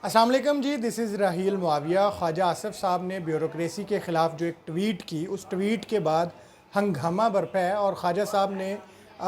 अस्सलाम वालेकुम जी, this is राहील मुआविया। ख्वाजा आसिफ साहब ने ब्यूरोक्रेसी के ख़िलाफ़ जो एक ट्वीट की, उस ट्वीट के बाद हंगामा बरपा है और ख्वाजा साहब ने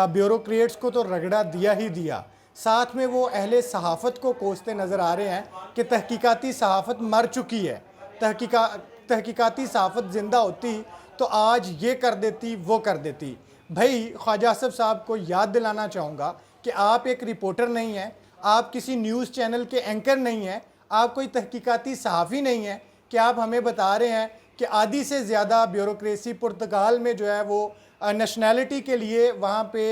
ब्यूरोक्रेट्स को तो रगड़ा दिया ही दिया, साथ में वो अहले सहाफ़त को कोसते नज़र आ रहे हैं कि तहकीकाती सहाफ़त मर चुकी है। तहकीकाती सहाफ़त ज़िंदा होती तो आज ये कर देती, वो कर देती। भाई, ख्वाजा आसिफ साहब को याद दिलाना चाहूँगा कि आप एक रिपोर्टर नहीं हैं, आप किसी न्यूज़ चैनल के एंकर नहीं हैं, आप कोई तहकीकाती सहाफ़ी नहीं हैं कि आप हमें बता रहे हैं कि आधी से ज़्यादा ब्यूरोक्रेसी पुर्तगाल में जो है वो नेशनैलिटी के लिए वहाँ पे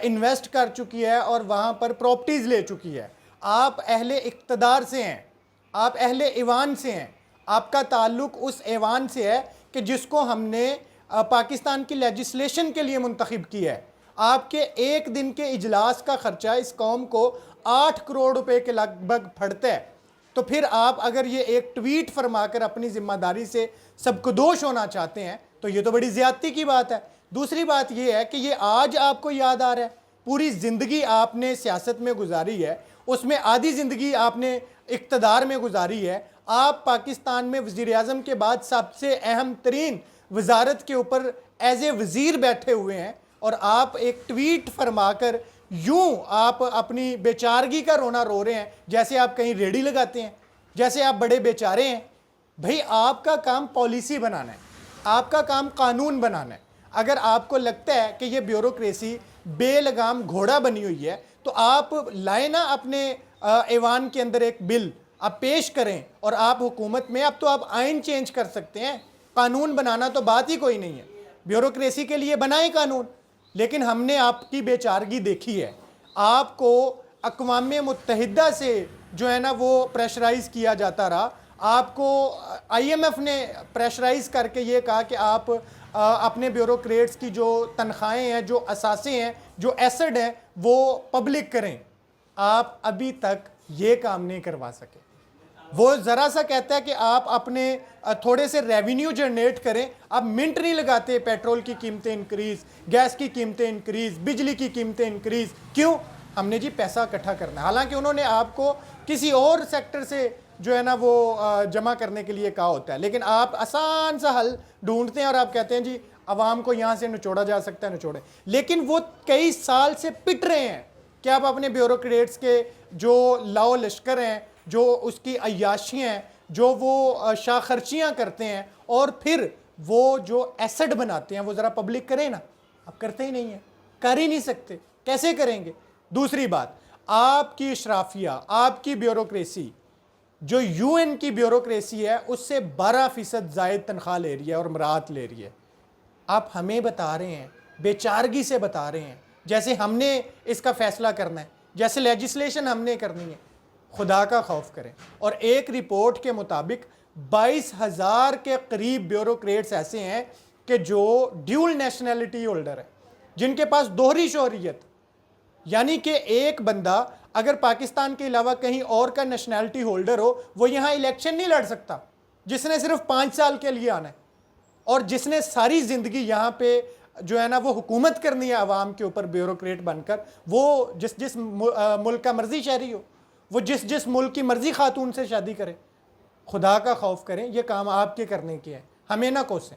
इन्वेस्ट कर चुकी है और वहाँ पर प्रॉपर्टीज़ ले चुकी है। आप अहले इक़्तिदार से हैं, आप अहले ईवान से हैं, आपका ताल्लुक़ उस ऐवान से है कि जिसको हमने पाकिस्तान की लेजिस्लेशन के लिए मुंतखब किया है। आपके एक दिन के इजलास का ख़र्चा इस कौम को 8 करोड़ रुपए के लगभग पड़ता है। तो फिर आप अगर ये एक ट्वीट फरमाकर अपनी ज़िम्मेदारी से सबकदोश होना चाहते हैं तो ये तो बड़ी ज़्यादती की बात है। दूसरी बात ये है कि ये आज आपको याद आ रहा है, पूरी ज़िंदगी आपने सियासत में गुजारी है, उसमें आधी ज़िंदगी आपने इक़्तिदार में गुजारी है। आप पाकिस्तान में वज़ीर-ए-आज़म के बाद सबसे अहम तरीन वजारत के ऊपर एज ए वज़ीर बैठे हुए हैं और आप एक ट्वीट फरमाकर यूं आप अपनी बेचारगी का रोना रो रहे हैं, जैसे आप कहीं रेडी लगाते हैं, जैसे आप बड़े बेचारे हैं। भाई, आपका काम पॉलिसी बनाना है, आपका काम कानून बनाना है। अगर आपको लगता है कि ये ब्यूरोक्रेसी बेलगाम घोड़ा बनी हुई है तो आप लाए ना अपने ऐवान के अंदर एक बिल आप पेश करें और आप हुकूमत में, अब तो आप आइन चेंज कर सकते हैं, कानून बनाना तो बात ही कोई नहीं है। ब्यूरोक्रेसी के लिए बनाए कानून। लेकिन हमने आपकी बेचारगी देखी है। आपको अक़वाम मुत्तहिदा से जो है ना वो प्रेशराइज़ किया जाता रहा। आपको IMF ने प्रेशराइज़ करके ये कहा कि आप अपने ब्यूरोक्रेट्स की जो तनख्वाहें हैं, जो असासे हैं, जो एसेड हैं, वो पब्लिक करें। आप अभी तक ये काम नहीं करवा सके। वो ज़रा सा कहता है कि आप अपने थोड़े से रेवेन्यू जनरेट करें। आप मिनट नहीं लगाते पेट्रोल की कीमतें इंक्रीज़, गैस की कीमतें इंक्रीज़, बिजली की कीमतें इंक्रीज़। क्यों? हमने जी पैसा इकट्ठा करना है। हालांकि उन्होंने आपको किसी और सेक्टर से जो है ना वो जमा करने के लिए कहा होता है, लेकिन आप आसान सा हल ढूंढते हैं और आप कहते हैं जी आवाम को यहाँ से निचोड़ा जा सकता है, निचोड़े। लेकिन वो कई साल से पिट रहे हैं कि आप अपने ब्यूरोक्रेट्स के जो लाओ लश्कर हैं, जो उसकी अय्याशियाँ हैं, जो वो शाखर्चियाँ करते हैं और फिर वो जो एसेड बनाते हैं वो ज़रा पब्लिक करें ना। आप करते ही नहीं हैं, कर ही नहीं सकते, कैसे करेंगे? दूसरी बात, आपकी इशराफिया, आपकी ब्यूरोक्रेसी जो UN की ब्यूरोक्रेसी है उससे 12% ज़ायद तनख्वाह ले रही है और मराहत ले रही है। आप हमें बता रहे हैं, बेचारगी से बता रहे हैं, जैसे हमने इसका फ़ैसला करना है, जैसे लेजिस्लेशन हमने करनी है। खुदा का खौफ करें। और एक रिपोर्ट के मुताबिक 22,000 के करीब ब्यूरोक्रेट्स ऐसे हैं कि जो ड्यूल नेशनैलिटी होल्डर है, जिनके पास दोहरी शोहरियत, यानी कि एक बंदा अगर पाकिस्तान के अलावा कहीं और का नेशनैलिटी होल्डर हो, वो यहाँ इलेक्शन नहीं लड़ सकता, जिसने सिर्फ 5 साल के लिए आना है और जिसने सारी ज़िंदगी यहाँ पे जो है ना वो हुकूमत करनी है आवाम के ऊपर ब्यूरोक्रेट बनकर। वो जिस मुल्क का मर्जी शहरी हो, वो जिस मुल्क की मर्जी खातून से शादी करे। खुदा का खौफ करें, ये काम आपके करने के हैं, हमें ना कोसें।